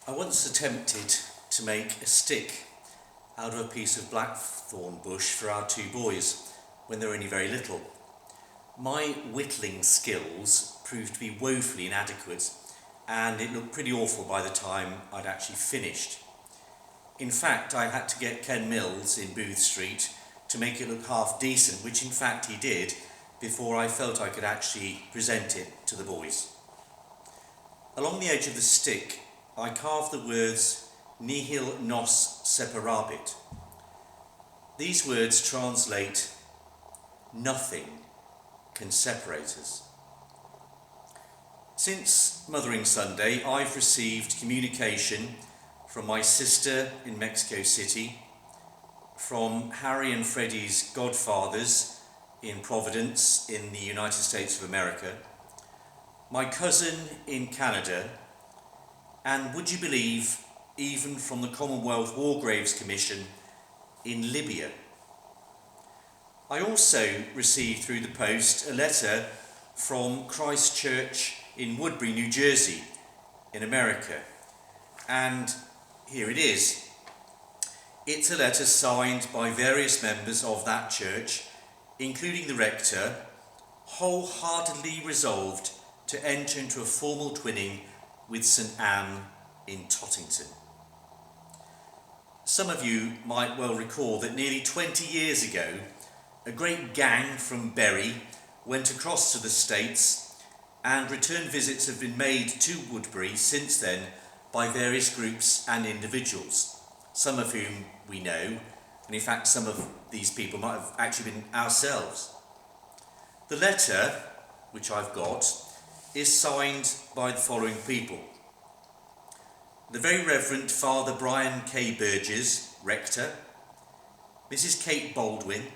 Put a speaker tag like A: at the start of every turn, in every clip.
A: I once attempted to make a stick out of a piece of blackthorn bush for our two boys when they were only very little. My whittling skills proved to be woefully inadequate, and it looked pretty awful by the time I'd actually finished. In fact, I had to get Ken Mills in Booth Street to make it look half decent, which in fact he did, before I felt I could actually present it to the boys. Along the edge of the stick, I carved the words "Nihil nos separabit." These words translate, "Nothing can separate us." Since Mothering Sunday, I've received communication from my sister in Mexico City, from Harry and Freddie's godfathers in Providence in the United States of America, my cousin in Canada, and would you believe, even from the Commonwealth War Graves Commission in Libya. I also received through the post a letter from Christ Church in Woodbury, New Jersey, in America, and here it is. It's a letter signed by various members of that church, including the rector, wholeheartedly resolved to enter into a formal twinning with St Anne in Tottington. Some of you might well recall that nearly 20 years ago, a great gang from Bury went across to the States, and return visits have been made to Woodbury since then by various groups and individuals, some of whom we know, and in fact some of these people might have actually been ourselves. The letter, which I've got, is signed by the following people: the Very Reverend Father Brian K. Burgess, Rector, Mrs. Kate Baldwin,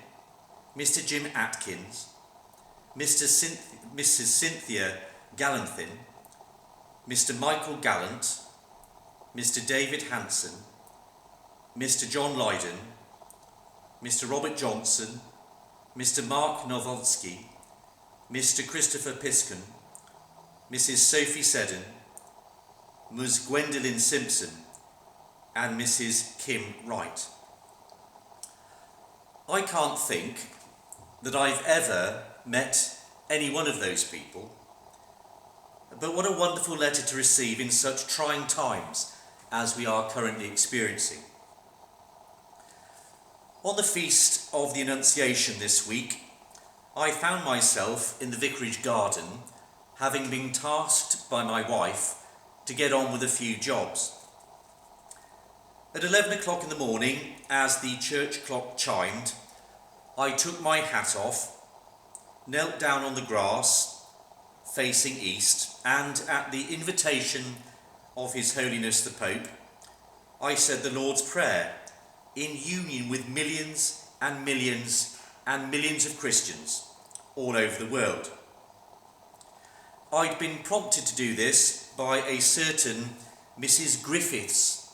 A: Mr. Jim Atkins, Mrs. Cynthia Gallanthin, Mr. Michael Gallant, Mr. David Hanson, Mr. John Lydon, Mr. Robert Johnson, Mr. Mark Novolsky, Mr. Christopher Piskin, Mrs. Sophie Seddon, Ms. Gwendolyn Simpson, and Mrs. Kim Wright. I can't think that I've ever met any one of those people, but what a wonderful letter to receive in such trying times as we are currently experiencing. On the Feast of the Annunciation this week, I found myself in the vicarage garden, having been tasked by my wife to get on with a few jobs. At 11 o'clock in the morning, as the church clock chimed, I took my hat off, knelt down on the grass, facing east, and at the invitation of His Holiness the Pope, I said the Lord's Prayer in union with millions and millions and millions of Christians all over the world. I'd been prompted to do this by a certain Mrs. Griffiths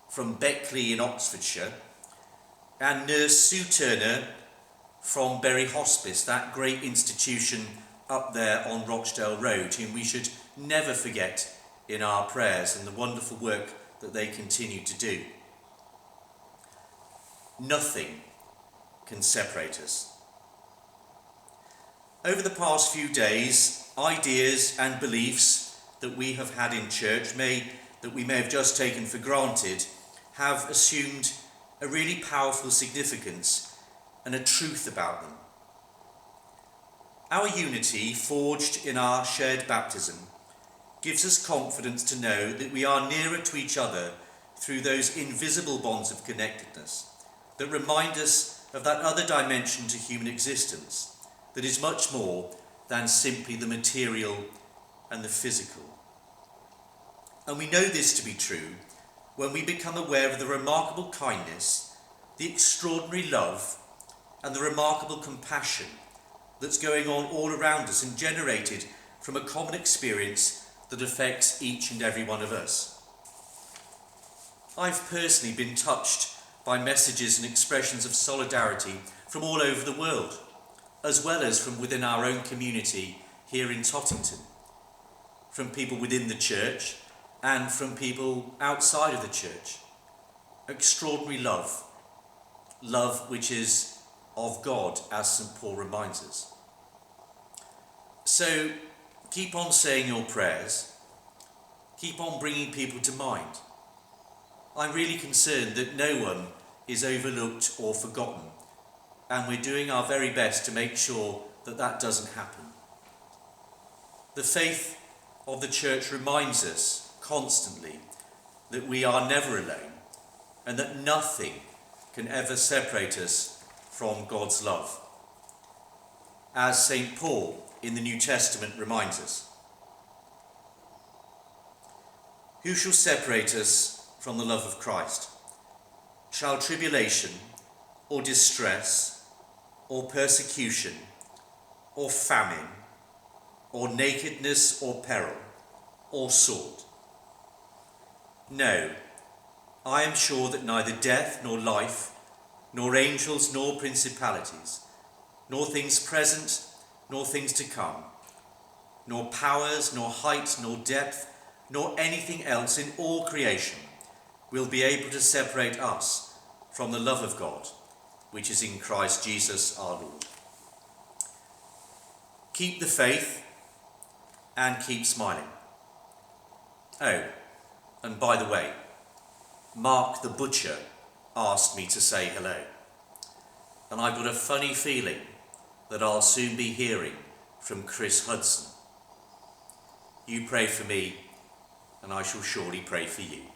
A: from Beckley in Oxfordshire, and Nurse Sue Turner from Bury Hospice, that great institution up there on Rochdale Road, whom we should never forget in our prayers and the wonderful work that they continue to do. Nothing can separate us. Over the past few days, ideas and beliefs that we have had in church, that we may have just taken for granted, have assumed a really powerful significance and a truth about them. Our unity, forged in our shared baptism, gives us confidence to know that we are nearer to each other through those invisible bonds of connectedness that remind us of that other dimension to human existence that is much more than simply the material and the physical. And we know this to be true when we become aware of the remarkable kindness, the extraordinary love, and the remarkable compassion that's going on all around us and generated from a common experience that affects each and every one of us. I've personally been touched by messages and expressions of solidarity from all over the world, as well as from within our own community here in Tottington, from people within the church, and from people outside of the church. Extraordinary love. Love which is of God, as St. Paul reminds us. So keep on saying your prayers. Keep on bringing people to mind. I'm really concerned that no one is overlooked or forgotten, and we're doing our very best to make sure that that doesn't happen. The faith of the church reminds us constantly that we are never alone and that nothing can ever separate us from God's love. As St. Paul in the New Testament reminds us, "Who shall separate us from the love of Christ? Shall tribulation, or distress, or persecution, or famine, or nakedness, or peril, or sword? No, I am sure that neither death nor life, nor angels nor principalities, nor things present nor things to come, nor powers, nor height, nor depth, nor anything else in all creation will be able to separate us from the love of God, which is in Christ Jesus our Lord." Keep the faith and keep smiling. Oh, and by the way, Mark the butcher asked me to say hello, and I've got a funny feeling that I'll soon be hearing from Chris Hudson. You pray for me, and I shall surely pray for you.